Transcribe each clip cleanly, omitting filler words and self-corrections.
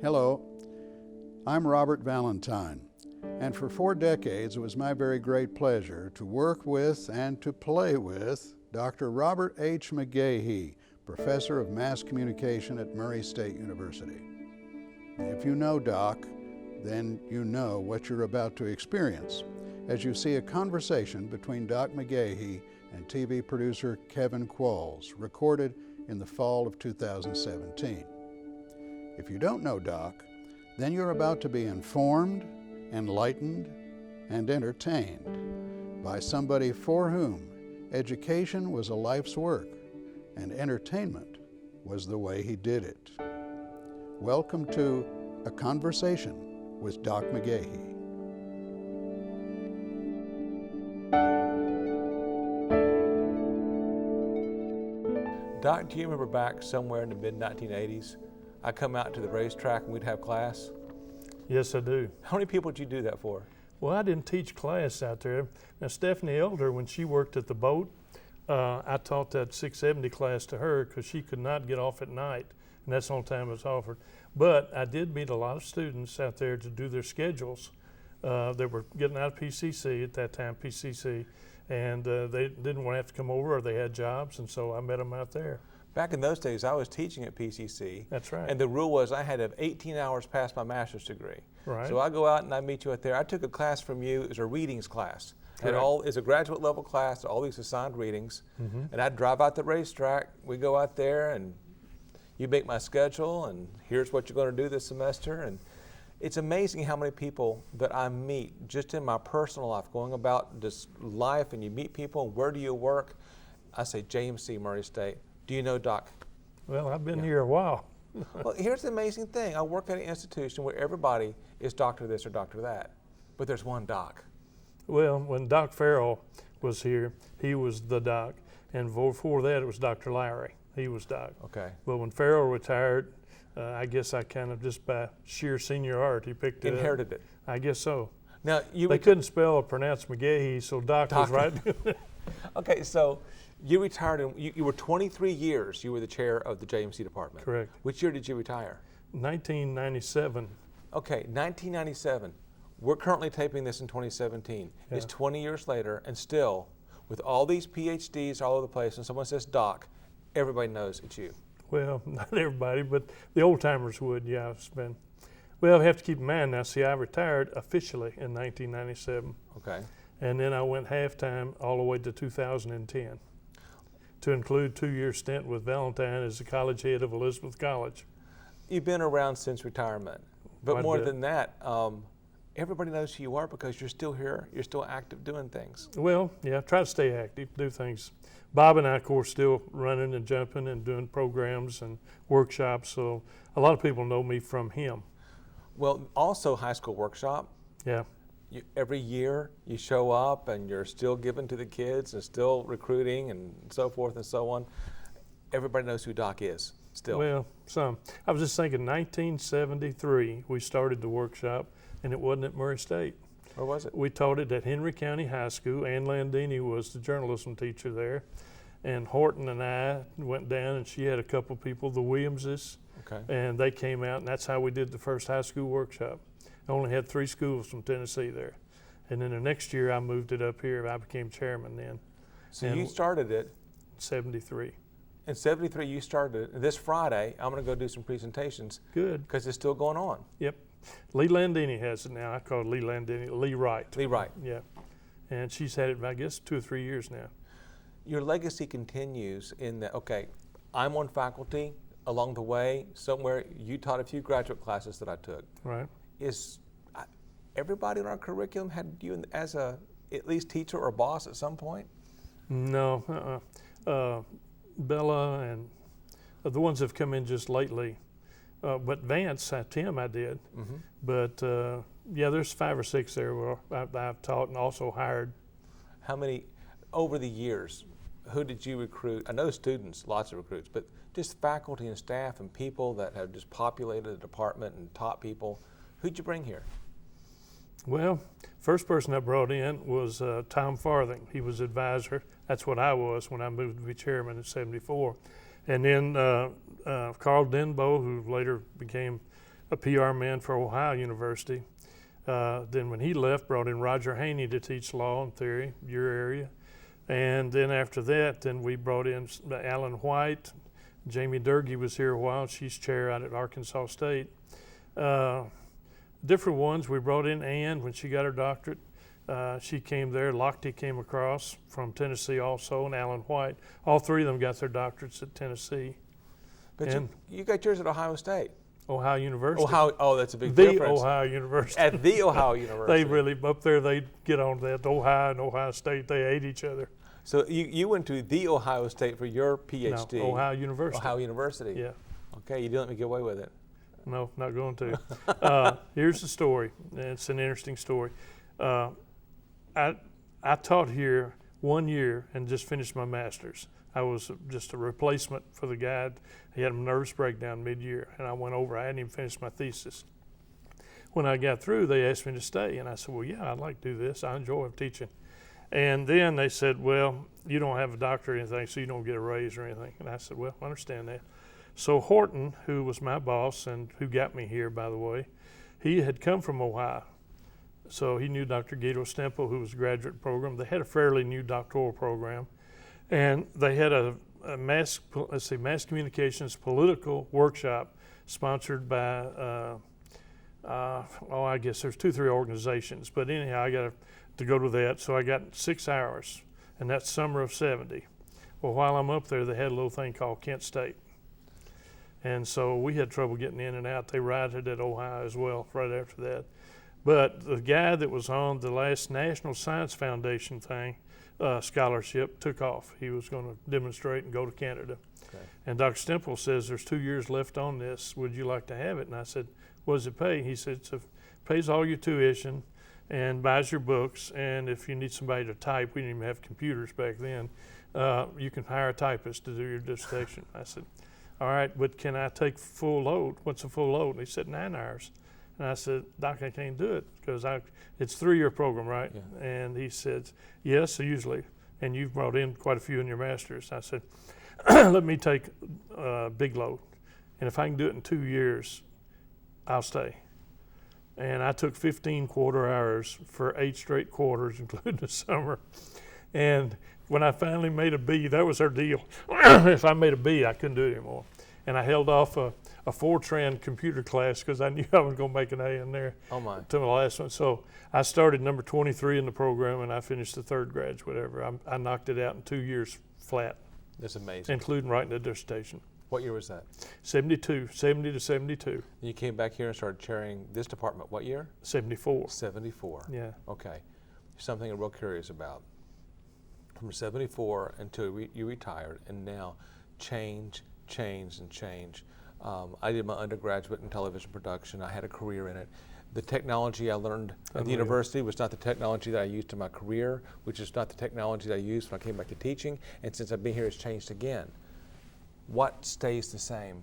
Hello, I'm Robert Valentine, and for 4 decades it was my very great pleasure to work with and to play with Dr. Robert H. McGaughey, Professor of Mass Communication at Murray State University. If you know Doc, then you know what you're about to experience as you see a conversation between Doc McGaughey and TV producer Kevin Qualls, recorded in the fall of 2017. If you don't know Doc, then you're about to be informed, enlightened, and entertained by somebody for whom education was a life's work and entertainment was the way he did it. Welcome to A Conversation with Doc McGaughey. Doc, do you remember back somewhere in the mid-1980s, I come out to the racetrack and we'd have class? Yes, I do. How many people did you do that for? Well, I didn't teach class out there. Now, Stephanie Elder, when she worked at the boat, I taught that 670 class to her because she could not get off at night, and that's the only time it was offered. But I did meet a lot of students out there to do their schedules. They were getting out of PCC at that time, PCC, and they didn't want to have to come over, or they had jobs, and so I met them out there. Back in those days, I was teaching at PCC. That's right. And the rule was I had to have 18 hours past my master's degree. Right. So I go out and I meet you out there. I took a class from you. It was a readings class. Correct. It's a graduate level class, all these assigned readings. And I'd drive out the racetrack. We go out there and you make my schedule and here's what you're going to do this semester. And it's amazing how many people that I meet just in my personal life, going about this life, and you meet people, where do you work? I say JMC, Murray State. Do you know Doc? Well, I've been here a while. Well, here's the amazing thing. I work at an institution where everybody is doctor this or doctor that, but there's one Doc. Well, when Doc Farrell was here, he was the Doc, and before that it was Dr. Lowry. He was Doc. Okay. But when Farrell retired, I guess I kind of just by sheer seniority picked it up. Inherited it. I guess so. Now they couldn't spell or pronounce McGaughey, so Doc was right. Okay, so you retired, and you were 23 years. You were the chair of the JMC department. Correct. Which year did you retire? 1997. Okay, 1997. We're currently taping this in 2017. Yeah. It's 20 years later, and still, with all these PhDs all over the place, and someone says Doc, everybody knows it's you. Well, not everybody, but the old timers would. Yeah, it's been. Well, I have to keep in mind now. See, I retired officially in 1997. Okay. And then I went half-time all the way to 2010 to include 2-year stint with Valentine as the college head of Elizabeth College. You've been around since retirement, but Quite more a bit. than that, everybody knows who you are because you're still here, you're still active doing things. Well, yeah, try to stay active, do things. Bob and I, of course, still running and jumping and doing programs and workshops, so a lot of people know me from him. Well, also high school workshop. Yeah. Every year you show up and you're still giving to the kids and still recruiting and so forth and so on. Everybody knows who Doc is still. Well, some. I was just thinking 1973 we started the workshop, and it wasn't at Murray State. Where was it? We taught it at Henry County High School. Ann Landini was the journalism teacher there. And Horton and I went down, and she had a couple people, the Williamses, Okay. and they came out, and that's how we did the first high school workshop. I only had 3 schools from Tennessee there. And then the next year I moved it up here. I became chairman then. So and you started it. 73. In 73 you started it. This Friday I'm going to go do some presentations. Good. Because it's still going on. Yep. Lee Landini has it now. I call it Lee Landini, Lee Wright. Lee Wright. Yeah. And she's had it, I guess, 2 or 3 years now. Your legacy continues in that, okay, I'm on faculty. Along the way, somewhere you taught a few graduate classes that I took. Right. Is everybody in our curriculum had you as a at least teacher or boss at some point? No. Bella and the ones that have come in just lately. But Vance, Tim, I did. Mm-hmm. But yeah, there's 5 or 6 there where I've taught and also hired. How many, over the years, who did you recruit? I know students, lots of recruits, but just faculty and staff and people that have just populated the department and taught people. Who'd you bring here? Well, first person I brought in was Tom Farthing. He was advisor. That's what I was when I moved to be chairman in '74. And then Carl Denbo, who later became a PR man for Ohio University. Then when he left, brought in Roger Haney to teach law and theory, your area. And then after that, then we brought in Alan White. Jamie Durkee was here a while. She's chair out at Arkansas State. Different ones. We brought in Ann when she got her doctorate. She came there. Lochte came across from Tennessee also, and Alan White. All three of them got their doctorates at Tennessee. But you got yours at Ohio State. Ohio University. Oh, that's a big difference. The Ohio University. At the Ohio University. They really, up there, they get on that. Ohio and Ohio State, they hate each other. So you went to the Ohio State for your PhD? No, Ohio University. Ohio University. Yeah. Okay, you didn't let me get away with it. No, not going to. Here's the story. It's an interesting story. I taught here 1 year and just finished my master's. I was just a replacement for the guy. He had a nervous breakdown mid-year, and I went over. I hadn't even finished my thesis. When I got through, they asked me to stay, and I said, well, yeah, I'd like to do this. I enjoy teaching. And then they said, well, you don't have a doctorate or anything, so you don't get a raise or anything. And I said, well, I understand that. So Horton, who was my boss and who got me here, by the way, he had come from Ohio. So he knew Dr. Guido Stempel, who was a graduate program. They had a fairly new doctoral program. And they had a mass communications political workshop sponsored by, I guess there's 2-3 organizations. But anyhow, I got to go to that. So I got 6 hours, and that's summer of 70. Well, while I'm up there, they had a little thing called Kent State. And so we had trouble getting in and out. They rioted at Ohio as well right after that. But the guy that was on the last National Science Foundation thing, scholarship, took off. He was going to demonstrate and go to Canada. Okay. And Dr. Stempel says, there's 2 years left on this. Would you like to have it? And I said, what does it pay? He said, it pays all your tuition and buys your books. And if you need somebody to type, we didn't even have computers back then, you can hire a typist to do your dissertation. I said, all right, but can I take full load? What's a full load? And he said, 9 hours. And I said, Doc, I can't do it because it's a 3-year program, right? Yeah. And he said, yes, usually. And you've brought in quite a few in your master's. I said, let me take a big load. And if I can do it in 2 years, I'll stay. And I took 15 quarter hours for 8 straight quarters, including the summer. And when I finally made a B, that was our deal. If I made a B, I couldn't do it anymore. And I held off a Fortran computer class because I knew I was going to make an A in there. Oh my! To my last one. So I started number 23 in the program, and I finished the 3rd grad, whatever. I knocked it out in 2 years flat. That's amazing. Including writing the dissertation. What year was that? 70 to 72. And you came back here and started chairing this department. What year? 74. 74. Yeah. Okay. Something I'm real curious about. From 74 until you retired, and now change. I did my undergraduate in television production. I had a career in it. The technology I learned at the university was not the technology that I used in my career, which is not the technology that I used when I came back to teaching. And since I've been here, it's changed again. What stays the same?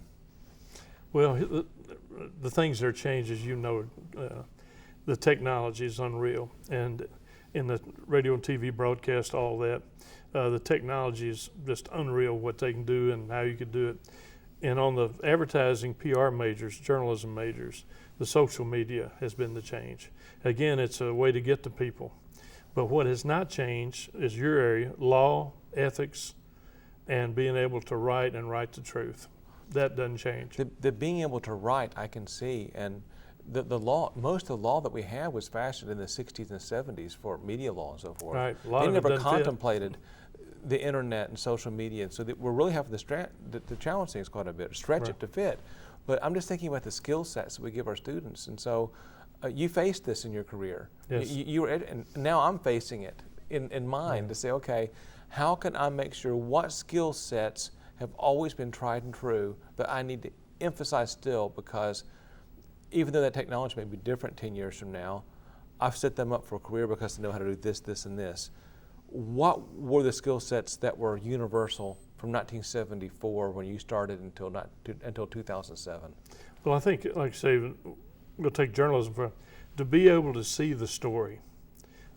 Well, the things that are changed, as you know, the technology is unreal. And in the radio and TV broadcast, all that, the technology is just unreal what they can do and how you could do it. And on the advertising, PR majors, journalism majors, the social media has been the change. Again, it's a way to get to people. But what has not changed is your area, law, ethics, and being able to write and write the truth. That doesn't change. The being able to write, I can see, and the law, most of the law that we have was fashioned in the 60s and 70s for media law and so forth. Right. They never contemplated the internet and social media, and so we're really having to challenge things quite a bit, stretch it to fit. But I'm just thinking about the skill sets that we give our students, and so you faced this in your career. Yes. You were, and now I'm facing it in mind to say, okay, how can I make sure what skill sets have always been tried and true that I need to emphasize still, because even though that technology may be different 10 years from now, I've set them up for a career because they know how to do this, this, and this. What were the skill sets that were universal from 1974 when you started until 2007? Well, I think, like I say, we'll take journalism to be able to see the story.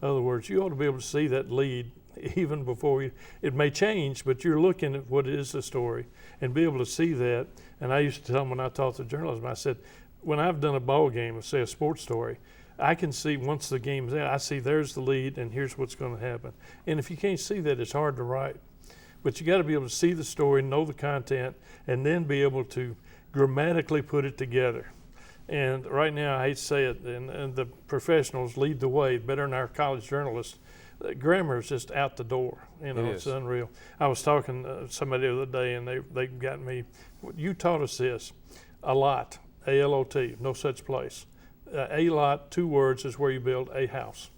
In other words, you ought to be able to see that lead even before it may change, but you're looking at what is the story and be able to see that. And I used to tell them when I taught the journalism, I said, when I've done a ball game, say a sports story, I can see once the game's out, I see there's the lead and here's what's going to happen. And if you can't see that, it's hard to write. But you got to be able to see the story, know the content, and then be able to grammatically put it together. And right now, I hate to say it, and the professionals lead the way better than our college journalists. Grammar is just out the door. It's unreal. I was talking to somebody the other day, and they got me. You taught us this a lot. A-L-O-T, no such place. A-lot, 2 words, is where you build a house.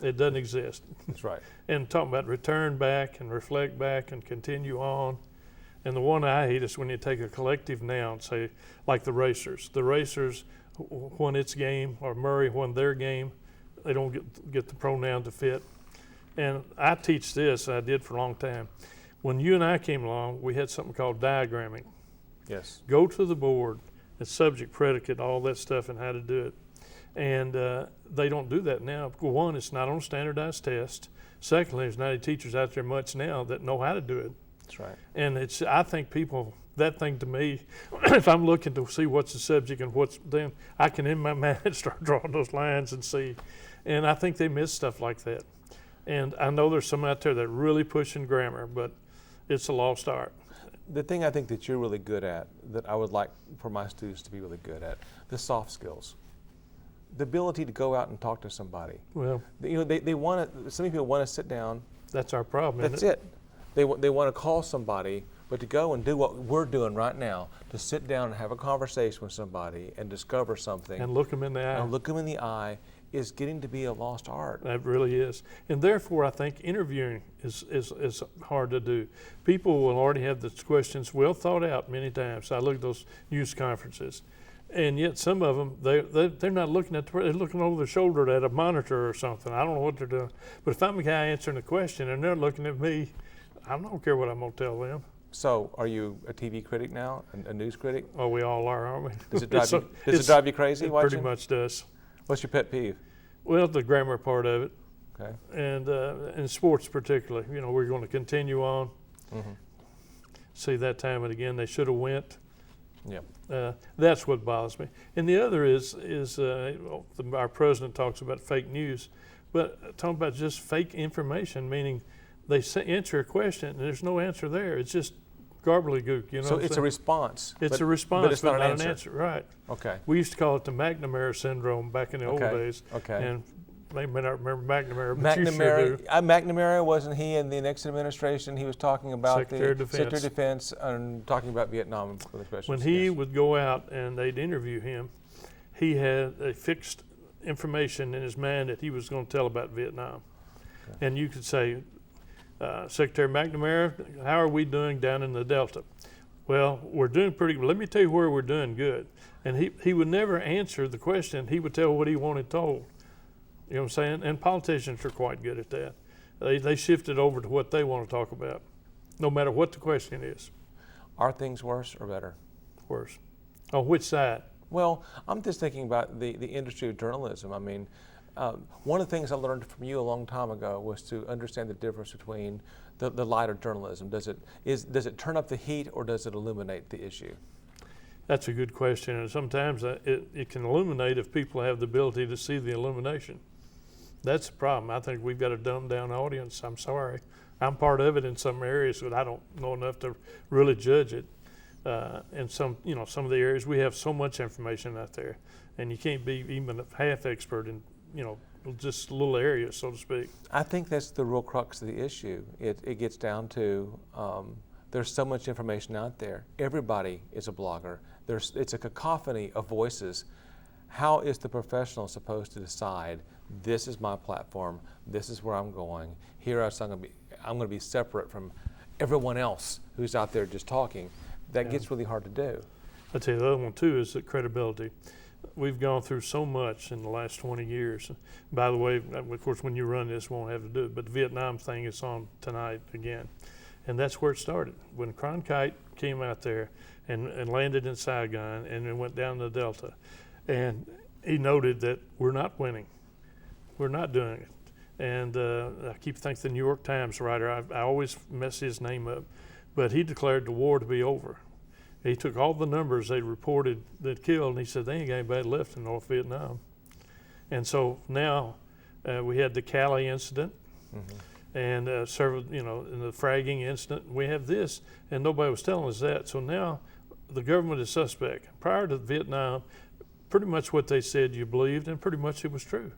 It doesn't exist. That's right. And talking about return back and reflect back and continue on. And the one I hate is when you take a collective noun, say, like the Racers. The Racers won its game, or Murray won their game. They don't get the pronoun to fit. And I teach this, I did for a long time. When you and I came along, we had something called diagramming. Yes. Go to the board, it's subject, predicate, all that stuff, and how to do it. And they don't do that now. One, it's not on a standardized test. Secondly, there's not any teachers out there much now that know how to do it. That's right. And I think people, that thing to me, if I'm looking to see what's the subject and what's then, I can in my mind start drawing those lines and see. And I think they miss stuff like that. And I know there's some out there that really pushing grammar, but it's a lost art. The thing I think that you're really good at, that I would like for my students to be really good at, the soft skills. The ability to go out and talk to somebody. Well, they want to, some people want to sit down. That's our problem. That's it. They want to call somebody, but to go and do what we're doing right now, to sit down and have a conversation with somebody and discover something. And look them in the eye. And look them in the eye is getting to be a lost art. That really is. And therefore, I think interviewing is hard to do. People will already have the questions well thought out many times. I look at those news conferences. And yet some of them, they're not looking at they're looking over their shoulder at a monitor or something. I don't know what they're doing. But if I'm a guy answering a question and they're looking at me, I don't care what I'm going to tell them. So, are you a TV critic now, a news critic? Oh, we all are, aren't we? Does it drive you crazy It watching? pretty much does. What's your pet peeve? Well, the grammar part of it. Okay. And sports particularly. We're going to continue on. Mm-hmm. See that time and again, they should have went. Yeah. That's what bothers me. And the other is our president talks about fake news, but talking about just fake information, meaning they answer a question and there's no answer there. It's just gobbledygook, So it's a response. It's a response, but it's not an answer. Right. Okay. We used to call it the McNamara syndrome back in the old days. Okay. And they may not remember McNamara, but you sure do. McNamara, wasn't he in the next administration? He was talking about Secretary the of Secretary of Defense and talking about Vietnam. When he would go out and they'd interview him, he had a fixed information in his mind that he was going to tell about Vietnam. Okay. And you could say, Secretary McNamara, how are we doing down in the Delta? Well, we're doing pretty good. Let me tell you where we're doing good. And he would never answer the question. He would tell what he wanted told. You know what I'm saying? And politicians are quite good at that. They shift it over to what they want to talk about, no matter what the question is. Are things worse or better? Worse. On which side? Well, I'm just thinking about the industry of journalism. I mean, one of the things I learned from you a long time ago was to understand the difference between the light of journalism. Does it turn up the heat or does it illuminate the issue? That's a good question, and sometimes it can illuminate if people have the ability to see the illumination. That's the problem. I think we've got a dumbed down audience. I'm sorry. I'm part of it in some areas, but I don't know enough to really judge it. In some of the areas we have so much information out there, and you can't be even half expert in just little areas, so to speak. I think that's the real crux of the issue. It gets down to there's so much information out there. Everybody is a blogger. It's a cacophony of voices. How is the professional supposed to decide, this is my platform, this is where I'm going, here I'm going to be separate from everyone else who's out there just talking? That gets really hard to do. I'll tell you, the other one too is the credibility. We've gone through so much in the last 20 years. By the way, of course, when you run this, we won't have to do it, but the Vietnam thing is on tonight again. And that's where it started. When Cronkite came out there and landed in Saigon and then went down the Delta, and he noted that we're not winning. We're not doing it. And I keep thinking the New York Times writer, I always mess his name up, but he declared the war to be over. He took all the numbers they reported that killed, and he said, they ain't got anybody left in North Vietnam. And so now we had the Cali incident, and several, in the fragging incident, we have this, and nobody was telling us that. So now the government is suspect. Prior to Vietnam, pretty much what they said you believed, and pretty much it was true.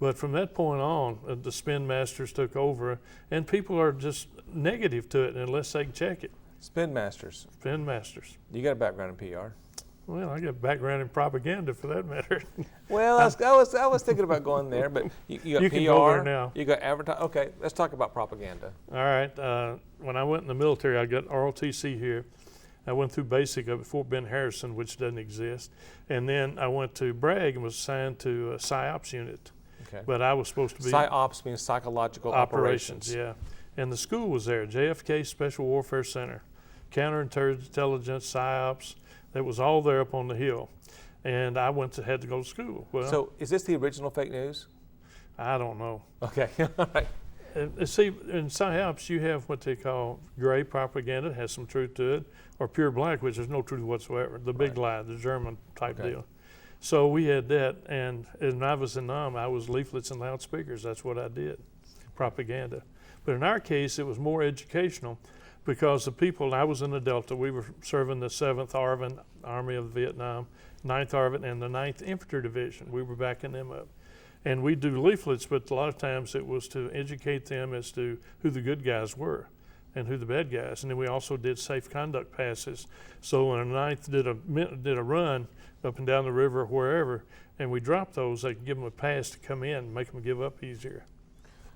But from that point on, the spin masters took over, and people are just negative to it unless they can check it. Spin masters. Spin masters. You got a background in PR. Well, I got a background in propaganda, for that matter. Well, I was thinking about going there, but you got You PR. can go there now. You got advertising. Okay, let's talk about propaganda. All right. When I went in the military, I got ROTC here. I went through basic up at Fort Bend Harrison, which doesn't exist, and then I went to Bragg and was assigned to a PsyOps unit. Okay. But I was supposed to be PsyOps means psychological operations. Yeah, and the school was there, JFK Special Warfare Center, counterintelligence, PsyOps. That was all there up on the hill, and I had to go to school. Well, So is this the original fake news? I don't know. Okay, all right. See, in PsyOps, you have what they call gray propaganda, has some truth to it, or pure black, which there's no truth whatsoever. The big lie, the German type deal. So we had that, and when I was in Nam, I was leaflets and loudspeakers. That's what I did, propaganda. But in our case, it was more educational, because the people, I was in the Delta, we were serving the 7th ARVN, Army of Vietnam, 9th ARVN, and the 9th Infantry Division. We were backing them up. And we do leaflets, but a lot of times it was to educate them as to who the good guys were and who the bad guys. And then we also did safe conduct passes. So when a 9th did a run up and down the river or wherever, and we dropped those, they could give them a pass to come in and make them give up easier.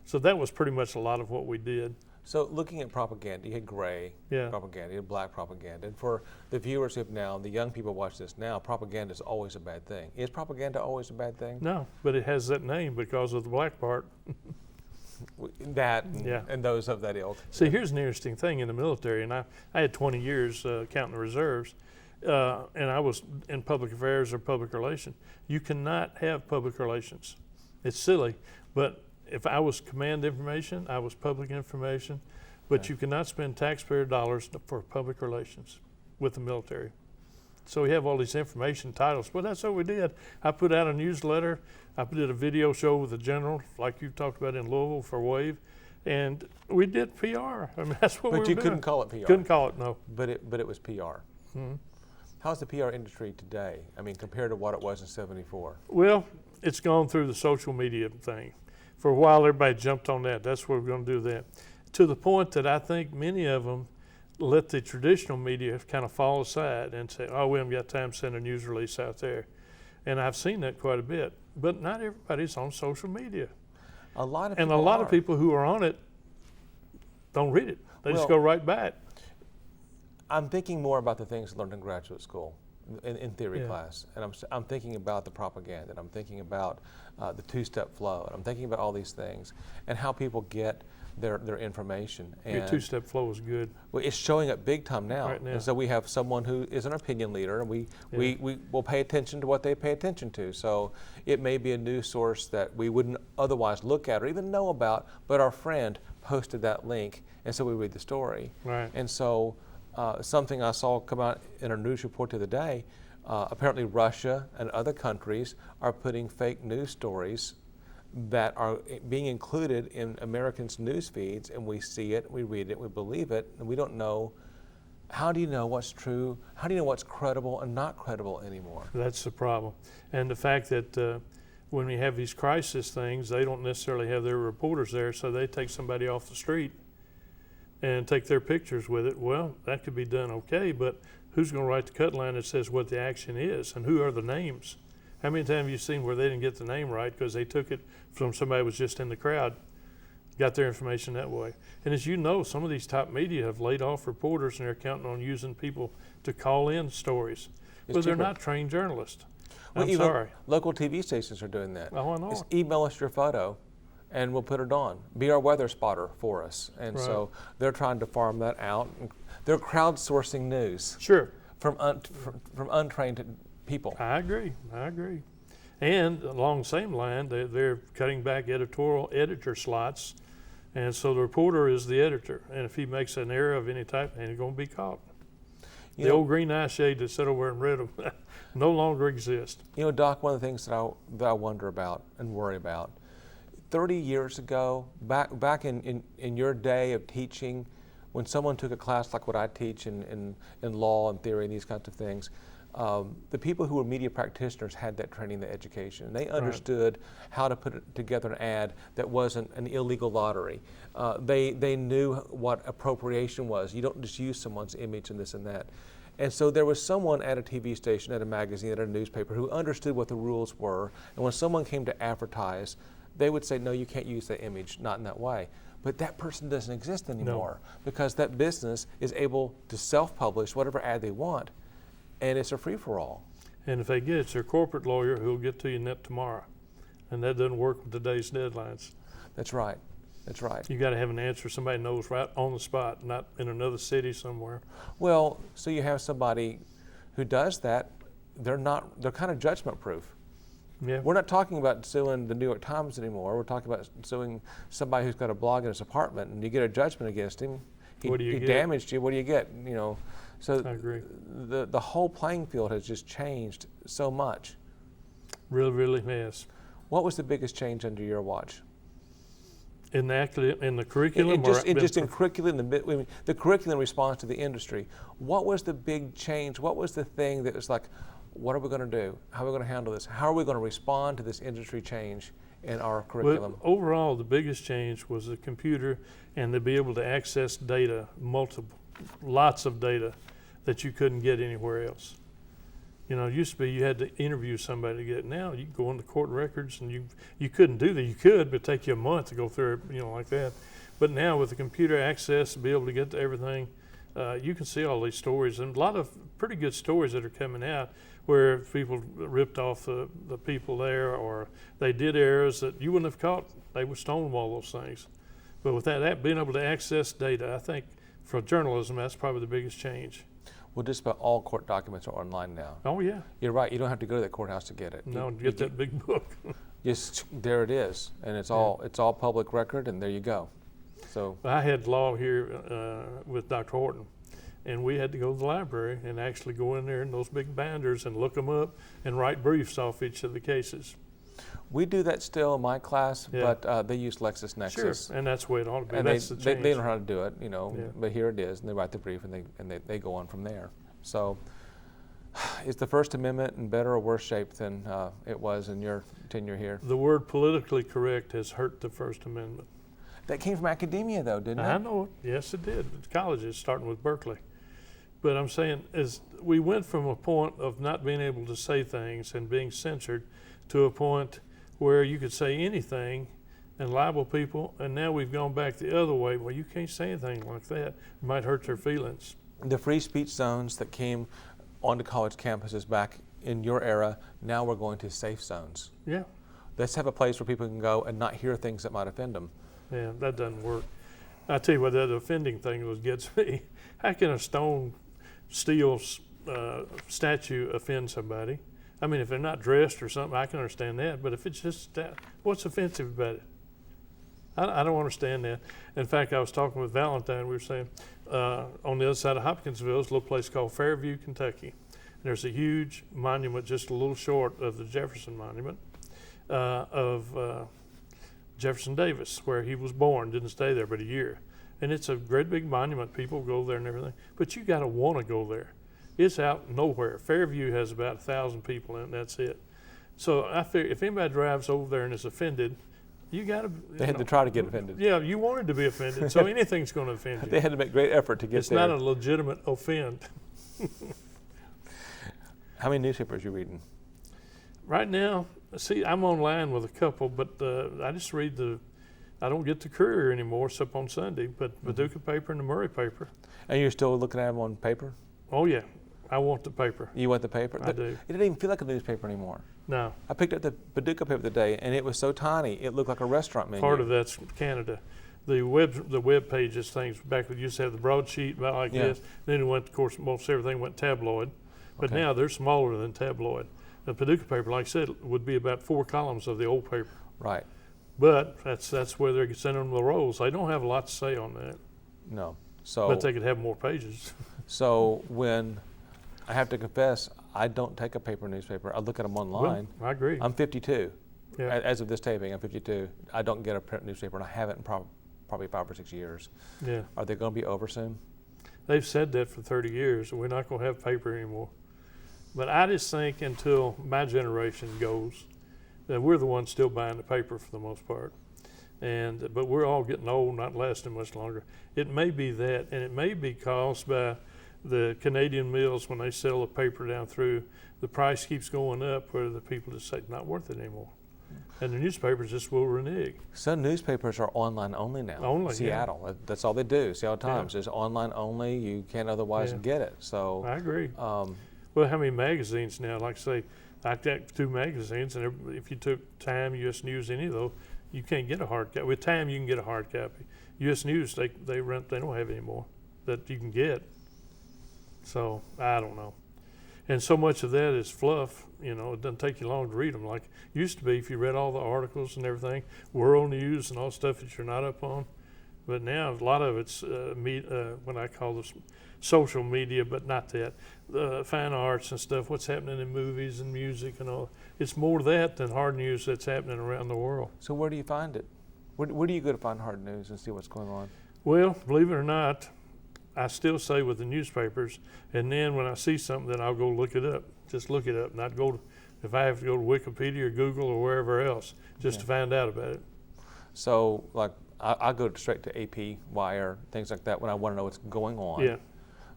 So that was pretty much a lot of what we did. So looking at propaganda, you had gray propaganda, you had black propaganda. And for the viewership now, the young people watch this now, propaganda is always a bad thing. Is propaganda always a bad thing? No, but it has that name because of the black part. That and those of that ilk. See, here's an interesting thing in the military, and I had 20 years counting the reserves, and I was in public affairs or public relations. You cannot have public relations. It's silly, but if I was command information, I was public information, but you cannot spend taxpayer dollars for public relations with the military. So we have all these information titles. Well, that's what we did. I put out a newsletter. I did a video show with the general, like you talked about in Louisville for WAVE, and we did PR. I mean, that's what we were doing. But you couldn't call it PR. Couldn't call it, no. But it was PR. How's the PR industry today? I mean, compared to what it was in '74? Well, it's gone through the social media thing. For a while, everybody jumped on that. That's what we're going to do that. To the point that I think many of them let the traditional media kind of fall aside and say, oh, we haven't got time to send a news release out there. And I've seen that quite a bit. But not everybody's on social media. A lot of and people a lot are. of people who are on it don't read it. They just go right by it. I'm thinking more about the things learned in graduate school, in theory class, and I'm thinking about the propaganda, and I'm thinking about the two-step flow, and I'm thinking about all these things, and how people get their information. And Your two-step flow is good. Well, it's showing up big time now. Right now. And so we have someone who is an opinion leader, and we will pay attention to what they pay attention to. So it may be a news source that we wouldn't otherwise look at or even know about, but our friend posted that link, and so we read the story. Right. And so something I saw come out in a news report the other day, apparently Russia and other countries are putting fake news stories that are being included in Americans' news feeds, and we see it, we read it, we believe it, and we don't know. How do you know what's true? How do you know what's credible and not credible anymore? That's the problem. And the fact that when we have these crisis things, they don't necessarily have their reporters there, so they take somebody off the street and take their pictures with it. Well, that could be done okay, but who's going to write the cut line that says what the action is, and who are the names? How many times have you seen where they didn't get the name right because they took it from somebody who was just in the crowd, got their information that way? And as you know, some of these top media have laid off reporters, and they're counting on using people to call in stories. But they're not trained journalists. Well, I'm sorry. Local TV stations are doing that. Oh, I know. Just email us your photo, and we'll put it on. Be our weather spotter for us. And so they're trying to farm that out. They're crowdsourcing news. Sure. From untrained people. I agree. And along the same line, they're cutting back editor slots, and so the reporter is the editor. And if he makes an error of any type, then he's going to be caught. The old green eye shade that sat over and read them no longer exist. You know, Doc, one of the things that I wonder about and worry about, 30 years ago, back in your day of teaching, when someone took a class like what I teach in law and theory and these kinds of things, the people who were media practitioners had that training, the education. They understood how to put together an ad that wasn't an illegal lottery. They knew what appropriation was. You don't just use someone's image and this and that. And so there was someone at a TV station, at a magazine, at a newspaper who understood what the rules were. And when someone came to advertise, they would say, no, you can't use that image, not in that way. But that person doesn't exist anymore because that business is able to self-publish whatever ad they want, and it's a free-for-all. And if they get it, it's their corporate lawyer who'll get to you net tomorrow. And that doesn't work with today's deadlines. That's right. That's right. You got to have an answer somebody knows right on the spot, not in another city somewhere. Well, so you have somebody who does that, they're kind of judgment proof. Yeah. We're not talking about suing the New York Times anymore. We're talking about suing somebody who's got a blog in his apartment, and you get a judgment against him. He damaged you. What do you get? You know, so I agree. The whole playing field has just changed so much. Really, really has. What was the biggest change under your watch? In the curriculum, in curriculum, the curriculum response to the industry. What was the big change? What was the thing that was like, what are we going to do? How are we going to handle this? How are we going to respond to this industry change in our curriculum? Well, overall, the biggest change was the computer and to be able to access data, lots of data that you couldn't get anywhere else. You know, it used to be you had to interview somebody to get it. Now you can go into court records and you couldn't do that. You could, but it'd take you a month to go through it, you know, like that. But now with the computer access to be able to get to everything, you can see all these stories, and a lot of pretty good stories that are coming out where people ripped off the people there, or they did errors that you wouldn't have caught. They would stonewall those things. But with that being able to access data, I think for journalism, that's probably the biggest change. Well, just about all court documents are online now. Oh, yeah. You're right. You don't have to go to that courthouse to get it. No, get that big book. Just there it is, and it's all public record, and there you go. So I had law here with Dr. Horton, and we had to go to the library and actually go in there in those big binders and look them up and write briefs off each of the cases. we do that still in my class, Yeah. but they use LexisNexis. Sure, and that's the way it ought to be. And That's the change. they know how to do it, you know. Yeah. But here it is, and they write the brief, and they go on from there. So, is the First Amendment in better or worse shape than it was in your tenure here? The word politically correct has hurt the First Amendment. That came from academia, though, didn't it? I know it. Yes, it did. It's colleges, starting with Berkeley. But I'm saying, as we went from a point of not being able to say things and being censored to a point where you could say anything and libel people, and now we've gone back the other way. Well, you can't say anything like that. It might hurt their feelings. The free speech zones that came onto college campuses back in your era, now we're going to safe zones. Yeah. Let's have a place where people can go and not hear things that might offend them. Yeah, that doesn't work. I tell you what, that offending thing gets me. How can a steel statue offend somebody? I mean, if they're not dressed or something, I can understand that. But if it's just that, what's offensive about it? I don't understand that. In fact, I was talking with Valentine. We were saying on the other side of Hopkinsville is a little place called Fairview, Kentucky. And there's a huge monument just a little short of the Jefferson Monument of Jefferson Davis, where he was born. Didn't stay there but a year. And it's a great big monument. People go there and everything. But you got to want to go there. It's out nowhere. Fairview has about 1,000 people in it, and that's it. So I figure if anybody drives over there and is offended, you got to. They had to try to get offended. Yeah, you wanted to be offended, so anything's going to offend you. They had to make great effort to get it's there. It's not a legitimate offend. How many newspapers are you reading? Right now, see, I'm online with a couple, but I just read I don't get the Courier anymore, except on Sunday, but Paducah paper and the Murray paper. And you're still looking at them on paper? Oh, yeah. I want the paper. You want the paper? I do. It didn't even feel like a newspaper anymore. No. I picked up the Paducah paper today, and it was so tiny, it looked like a restaurant menu. Part of that's Canada. The web pages things back when you used to have the broadsheet about like this. Then it went, of course, most everything went tabloid. But now they're smaller than tabloid. The Paducah paper, like I said, would be about 4 columns of the old paper. Right. But that's where they're sending them the rolls. They don't have a lot to say on that. No. So, But they could have more pages. so when I have to confess, I don't take a paper newspaper. I look at them online. Well, I agree. I'm 52. Yeah. As of this taping, I'm 52. I don't get a print newspaper, and I haven't in probably 5 or 6 years. Yeah. Are they going to be over soon? They've said that for 30 years, and we're not going to have paper anymore. But I just think until my generation goes, that we're the ones still buying the paper for the most part. But we're all getting old, not lasting much longer. It may be that, and it may be caused by the Canadian mills when they sell the paper down through. The price keeps going up, where the people just say it's not worth it anymore. And the newspapers just will renege. Some newspapers are online only now. Only, Seattle, that's all they do. Seattle Times is online only. You can't otherwise get it. So I agree. Well, how many magazines now? Like say, I got 2 magazines, and if you took Time, U.S. News, any of those, you can't get a hard copy. With Time, you can get a hard copy. U.S. News, they don't have any more that you can get. So I don't know. And so much of that is fluff. You know, it doesn't take you long to read them. Like it used to be, if you read all the articles and everything, world news and all stuff that you're not up on. But now a lot of it's what I call this social media, but not that. Fine arts and stuff, what's happening in movies and music and all. It's more that than hard news that's happening around the world. So where do you find it? Where do you go to find hard news and see what's going on? Well, believe it or not, I still say with the newspapers, and then when I see something, then I'll go look it up. Just look it up, not go to, if I have to go to Wikipedia or Google or wherever else, just to find out about it. So, like, I go straight to AP, Wire, things like that when I want to know what's going on. Yeah.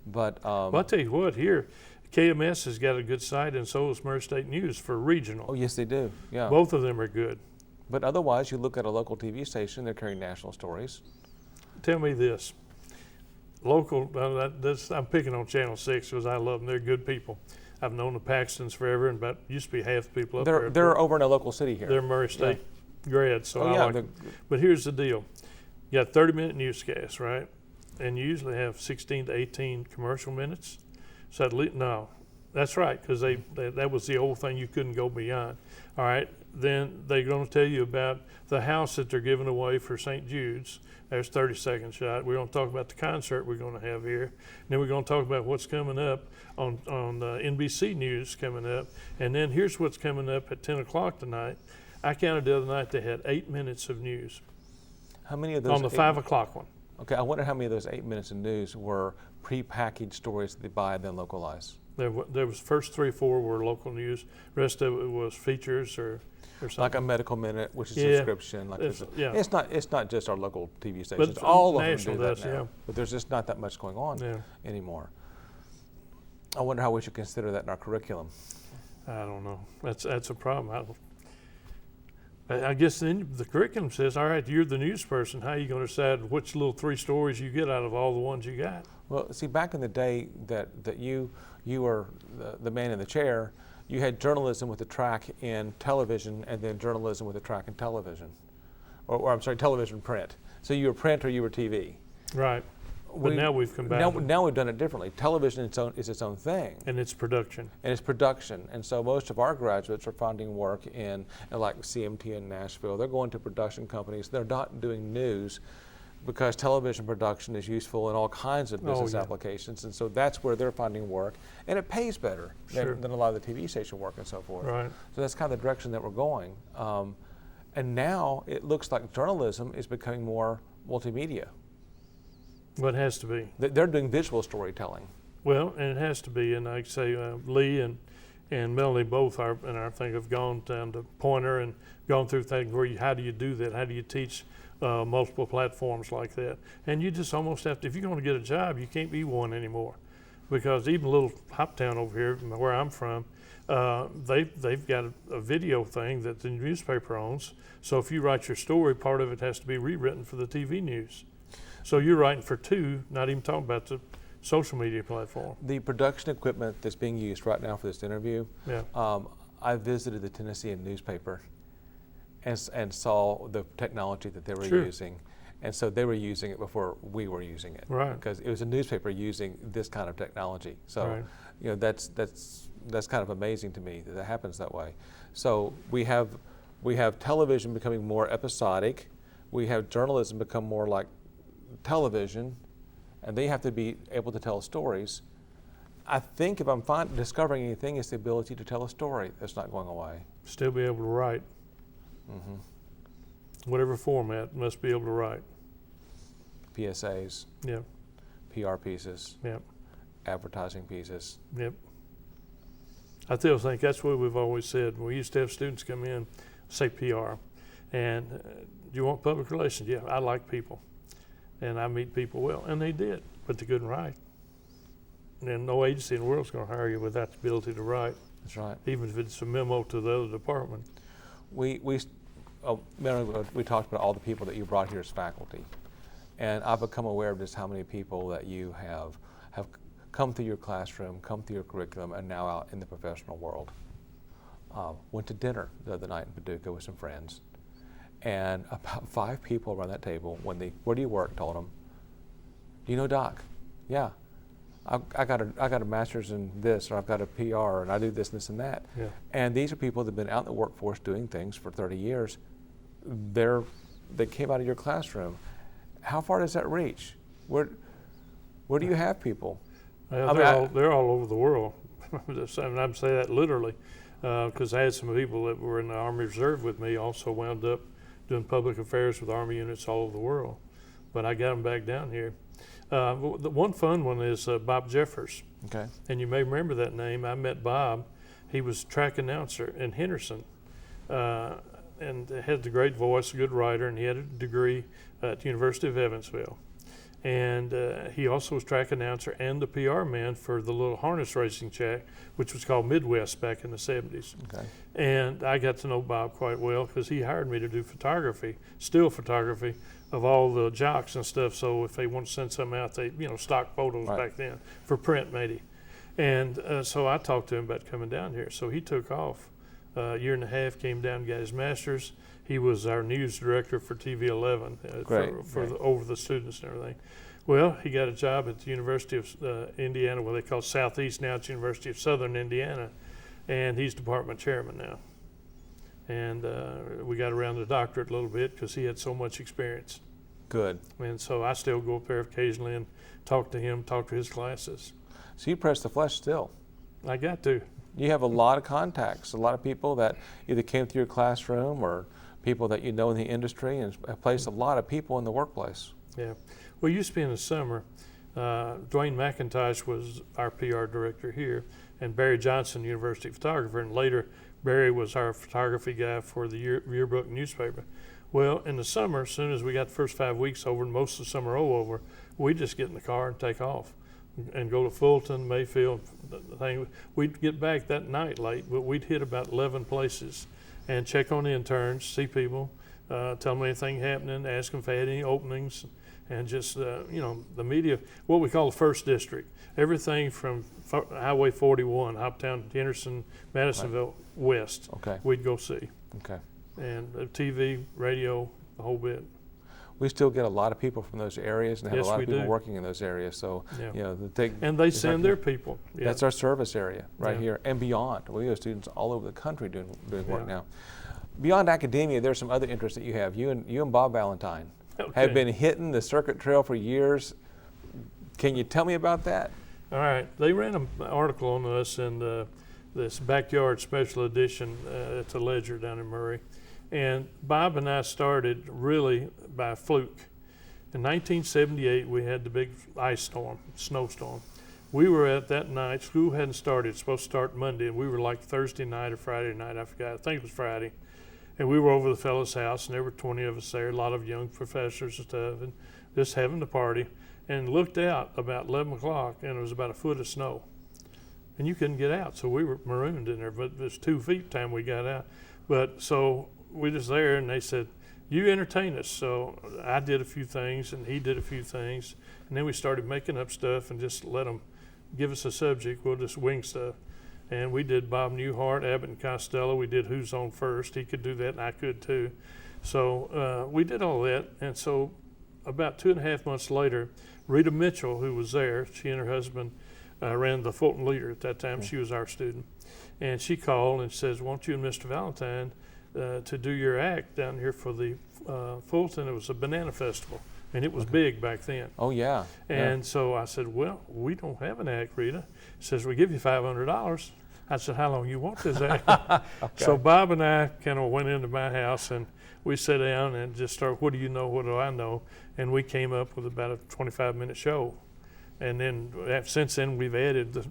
But Well, I'll tell you what, here, KMS has got a good site, and so does Murray State News for regional. oh yes, they do. Yeah. Both of them are good. But otherwise, you look at a local TV station; they're carrying national stories. Tell me this. Local, I'm picking on Channel 6 because I love them. They're good people. I've known the Paxtons forever, and used to be half the people up there. They're over in a local city here. They're Murray State grads, so Oh, I yeah, like them. But here's the deal. You got 30-minute newscasts, right? And you usually have 16 to 18 commercial minutes. So no, that's right, because that was the old thing, you couldn't go beyond. All right, then they're going to tell you about the house that they're giving away for St. Jude's. There's 30-second shot. We're going to talk about the concert we're going to have here. And then we're going to talk about what's coming up on NBC News coming up. And then here's what's coming up at 10 o'clock tonight. I counted the other night they had 8 minutes of news. How many of those? On the 5 o'clock one. Okay, I wonder how many of those 8 minutes of news were prepackaged stories that they buy and then localize. There was first 3 or 4 were local news. Rest of it was features or something. Like a medical minute, which is Yeah. subscription. Like Yeah. it's not just our local TV stations. But All of them national do that does, now. yeah. But there's just not that much going on Yeah. anymore. I wonder how we should consider that in our curriculum. I don't know. That's a problem. I guess then the curriculum says, all right, you're the news person. How are you going to decide which little 3 stories you get out of all the ones you got? Well, see, back in the day that you were the man in the chair, you had journalism with a track in television and then journalism with a track in television. Or I'm sorry, television print. So you were print or you were TV. Right. But now we've combined now we've done it differently. Television is its own thing. and it's production. And it's production. And so most of our graduates are finding work in like CMT in Nashville. They're going to production companies. They're not doing news because television production is useful in all kinds of business applications. And so that's where they're finding work. And it pays better than a lot of the TV station work and so forth. Right. So that's kind of the direction that we're going. And now it looks like journalism is becoming more multimedia. Well, it has to be. They're doing visual storytelling. Well, and it has to be. And like I say, Lee and Melanie both I think have gone down to Pointer and gone through things where how do you do that? How do you teach multiple platforms like that? And you just almost have to, if you're going to get a job, you can't be one anymore. Because even a little hop town over here where I'm from, they've got a video thing that the newspaper owns. So if you write your story, part of it has to be rewritten for the TV news. So you're writing for 2, not even talking about the social media platform. The production equipment that's being used right now for this interview, I visited the Tennessean newspaper and saw the technology that they were using. And so they were using it before we were using it. Right. Because it was a newspaper using this kind of technology. So, you know, that's kind of amazing to me that happens that way. So we have television becoming more episodic. We have journalism become more like television, and they have to be able to tell stories. I think if I'm discovering anything, it's the ability to tell a story that's not going away. Still be able to write. Whatever format, must be able to write. PSAs, Yep, PR pieces, yep, advertising pieces. yep. I still think that's what we've always said. We used to have students come in, say PR, and do you want public relations? Yeah, I like people, and I meet people well, and they did, but they couldn't write. And no agency in the world is going to hire you without the ability to write. That's right. Even if it's a memo to the other department. We talked about all the people that you brought here as faculty, and I've become aware of just how many people that you have come through your classroom, come through your curriculum, and now out in the professional world. Went to dinner the other night in Paducah with some friends, and about 5 people around that table, where do you work, told them, do you know Doc? Yeah. I got a master's in this, or I've got a PR, and I do this and this and that. Yeah. And these are people that have been out in the workforce doing things for 30 years. They came out of your classroom. How far does that reach? Where do you have people? They're all over the world. I'm saying that literally, because I had some people that were in the Army Reserve with me also wound up doing public affairs with Army units all over the world. But I got them back down here. The one fun one is Bob Jeffers. Okay. And you may remember that name. I met Bob. He was track announcer in Henderson, and had the great voice, a good writer, and he had a degree at the University of Evansville. And he also was track announcer and the PR man for the little harness racing track, which was called Midwest back in the 70s. Okay. And I got to know Bob quite well because he hired me to do photography, still photography, of all the jocks and stuff. So if they want to send something out, they, stock photos Right. back then for print maybe. And so I talked to him about coming down here. So he took off. A year and a half, came down, got his master's. He was our news director for TV 11 for over the students and everything. Well, he got a job at the University of Indiana, what they call Southeast, now it's University of Southern Indiana, and he's department chairman now. And we got around the doctorate a little bit because he had so much experience. Good. And so I still go up there occasionally and talk to him, talk to his classes. So you press the flesh still. I got to. You have a lot of contacts, a lot of people that either came through your classroom or people that you know in the industry, and have placed a lot of people in the workplace. Yeah. Well, it used to be in the summer. Dwayne McIntosh was our PR director here, and Barry Johnson, university photographer, and later Barry was our photography guy for the yearbook newspaper. Well, in the summer, as soon as we got the first 5 weeks over and most of the summer over, we just get in the car and take off and go to Fulton, Mayfield. We'd get back that night late, but we'd hit about 11 places and check on the interns, see people, tell them anything happening, ask them if they had any openings, and just, the media, what we call the first district, everything from Highway 41, Hoptown, Henderson, Madisonville, west, Okay. we'd go see. Okay. And TV, radio, the whole bit. We still get a lot of people from those areas and have Yes, a lot we of people do. working in those areas. So, Yeah. and They send their people. Yeah. That's our service area right Yeah. here and beyond. We have students all over the country doing work Yeah. now. Beyond academia, there's some other interests that you have. You and Bob Valentine Okay. have been hitting the circuit trail for years. Can you tell me about that? All right. They ran an article on us in this backyard special edition at the Ledger down in Murray. And Bob and I started really by fluke. In 1978, we had the big ice storm, snowstorm. We were at that night, school hadn't started, it's supposed to start Monday, and we were like Thursday night or Friday night, I forgot, I think it was Friday. And we were over the fellow's house, and there were 20 of us there, a lot of young professors and stuff, and just having the party, and looked out about 11 o'clock, and it was about a foot of snow. And you couldn't get out, so we were marooned in there, but it was 2 feet time we got out. But so we just there, and they said, you entertain us. So I did a few things, and he did a few things, and then we started making up stuff and just let them give us a subject. We'll just wing stuff. And we did Bob Newhart, Abbott and Costello. We did Who's On First. He could do that, and I could too. So we did all that. And so about 2.5 months later, Rita Mitchell, who was there, she and her husband ran the Fulton Leader at that time. She was our student. And she called and says, want you and Mr. Valentine to do your act down here for the Fulton. It was a banana festival. and it was big back then. Oh, yeah. And so I said, well, we don't have an act, Rita. She says, we give you $500. I said, how long you want this act? So Bob and I kind of went into my house, and we sat down and just started, what do you know, what do I know? And we came up with about a 25-minute show. And then since then, we've added, the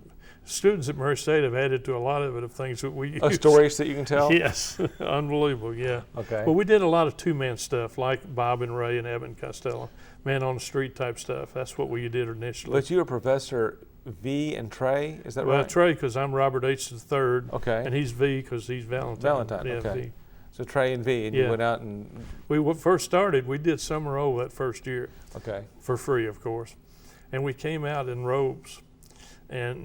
students at Murray State have added to a lot of it of things that we use. Stories that you can tell? Yes, unbelievable, yeah. Okay. Well, we did a lot of two-man stuff, like Bob and Ray and Evan Costello, man on the street type stuff. That's what we did initially. But you were Professor V and Trey, is that right? Well, Trey, because I'm Robert H. the third, Okay. and he's V because he's Valentine. Valentine, Yeah, okay. V. So Trey and V, and you went out and, We first started, we did summer O that first year, okay. for free, of course. And we came out in robes, and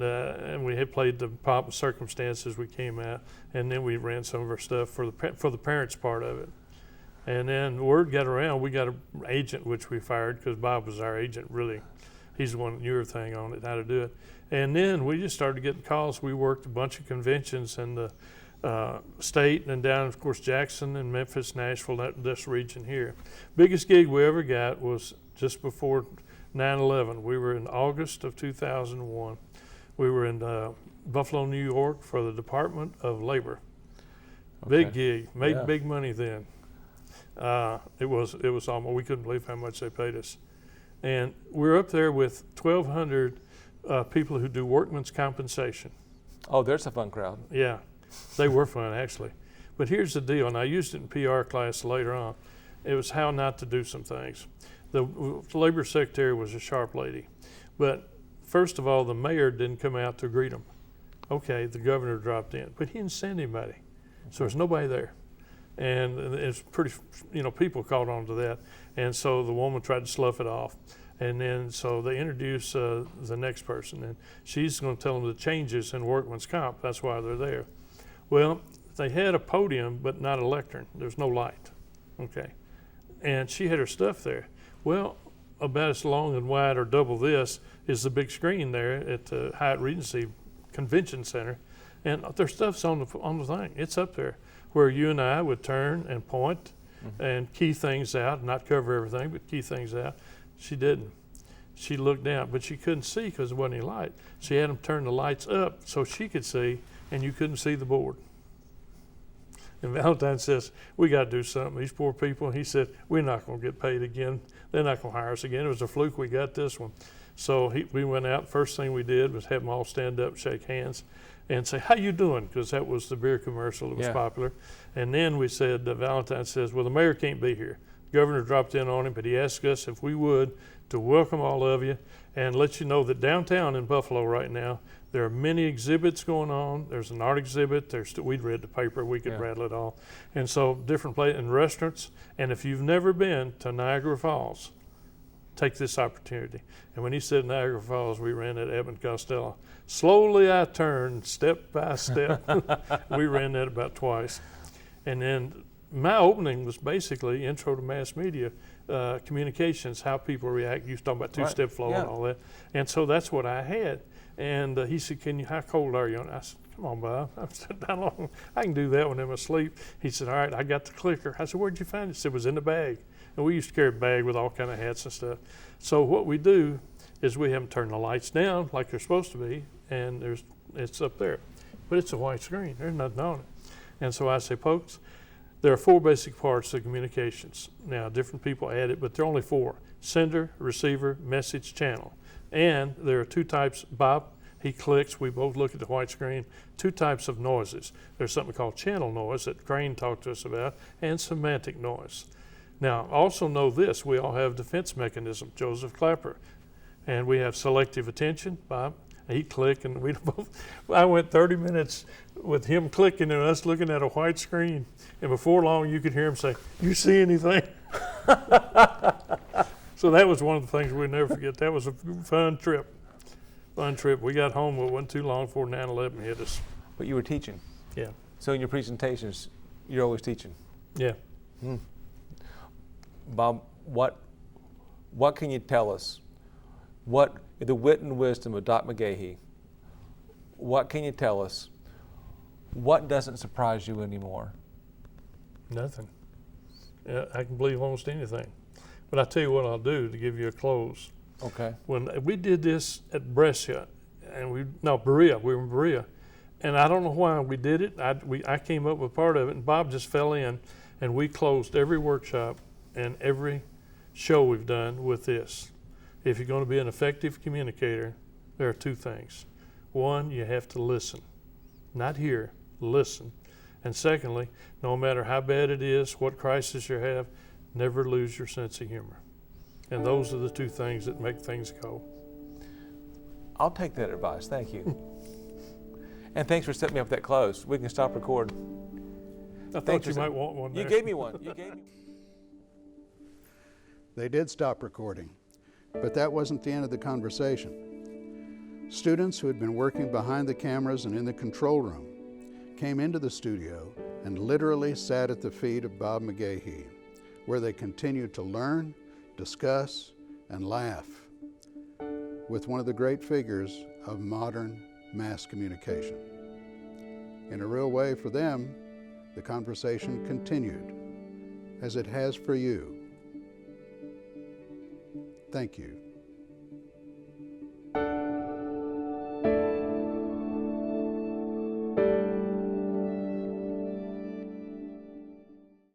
we had played the pomp and circumstances. We came out, and then we ran some of our stuff for the parents part of it. And then word got around. We got an agent, which we fired because Bob was our agent. Really, he's the one that knew everything on it, how to do it. And then we just started getting calls. We worked a bunch of conventions in the state and down, of course, Jackson and Memphis, Nashville, this region here. Biggest gig we ever got was just before 9/11. We were in August of 2001. We were in Buffalo, New York for the Department of Labor. Big gig, made big money then. It was almost, we couldn't believe how much they paid us. And we're up there with 1,200 people who do workman's compensation. Oh, there's a fun crowd. Yeah, they were fun actually. But here's the deal, and I used it in PR class later on. It was how not to do some things. The labor secretary was a sharp lady, but first of all, the mayor didn't come out to greet him. Okay, the governor dropped in, but he didn't send anybody, so there's nobody there. And it's pretty, people caught on to that. And so the woman tried to slough it off. And then so they introduced the next person, and she's going to tell them the changes in workman's comp. That's why they're there. Well, they had a podium, but not a lectern. There's no light. Okay. And she had her stuff there. Well, about as long and wide or double this is the big screen there at the Hyatt Regency Convention Center. And their stuff's on the thing. It's up there where you and I would turn and point and key things out, not cover everything, but key things out. She didn't. She looked down, but she couldn't see because there wasn't any light. She had them turn the lights up so she could see, and you couldn't see the board. And Valentine says, we got to do something. These poor people. And he said, we're not going to get paid again. They're not going to hire us again. It was a fluke we got this one. So we went out. First thing we did was have them all stand up, shake hands, and say, how you doing? Because that was the beer commercial that was popular. And then we said, Valentine says, well, the mayor can't be here. The governor dropped in on him, but he asked us if we would to welcome all of you and let you know that downtown in Buffalo right now, there are many exhibits going on. There's an art exhibit. We'd read the paper. We could rattle it all. And so different places and restaurants. And if you've never been to Niagara Falls, take this opportunity. And when he said Niagara Falls, we ran at Evan Costello. Slowly I turned, step by step. We ran that about twice. And then my opening was basically intro to mass media communications, how people react. You was talking about two-step flow and all that. And so that's what I had. And he said, how cold are you? And I said, come on, Bob. I've said, how long? I can do that when I'm asleep. He said, all right, I got the clicker. I said, where'd you find it? He said, it was in the bag. And we used to carry a bag with all kind of hats and stuff. So what we do is we have them turn the lights down like they're supposed to be, and it's up there. But it's a white screen. There's nothing on it. And so I say, folks, there are 4 basic parts of communications. Now, different people add it, but there are only 4. Sender, receiver, message, channel. And there are 2 types. Bob, he clicks. We both look at the white screen. 2 types of noises. There's something called channel noise that Crane talked to us about, and semantic noise. Now, also know this. We all have defense mechanism, Joseph Clapper. And we have selective attention, Bob. He clicked, and we both. I went 30 minutes with him clicking and us looking at a white screen. And before long, you could hear him say, you see anything? So that was one of the things we'll never forget. That was a fun trip. Fun trip. We got home, it wasn't too long before 9/11 hit us. But you were teaching. Yeah. So in your presentations, you're always teaching. Yeah. Bob, what can you tell us? What the wit and wisdom of Doc McGaughey, what can you tell us? What doesn't surprise you anymore? Nothing. I can believe almost anything. But I tell you what I'll do to give you a close. Okay. When we did this at Brescia, Berea, we were in Berea, and I don't know why we did it. I came up with part of it, and Bob just fell in, and we closed every workshop and every show we've done with this. If you're going to be an effective communicator, there are two things. One, you have to listen, not hear, listen. And secondly, no matter how bad it is, what crisis you have, never lose your sense of humor. And those are the two things that make things go. I'll take that advice. Thank you. And thanks for setting me up that close. We can stop recording. I thought you might want one there. You gave me one. You gave me. They did stop recording, but that wasn't the end of the conversation. Students who had been working behind the cameras and in the control room came into the studio and literally sat at the feet of Bob McGaughey, where they continued to learn, discuss, and laugh with one of the great figures of modern mass communication. In a real way for them, the conversation continued, as it has for you. Thank you.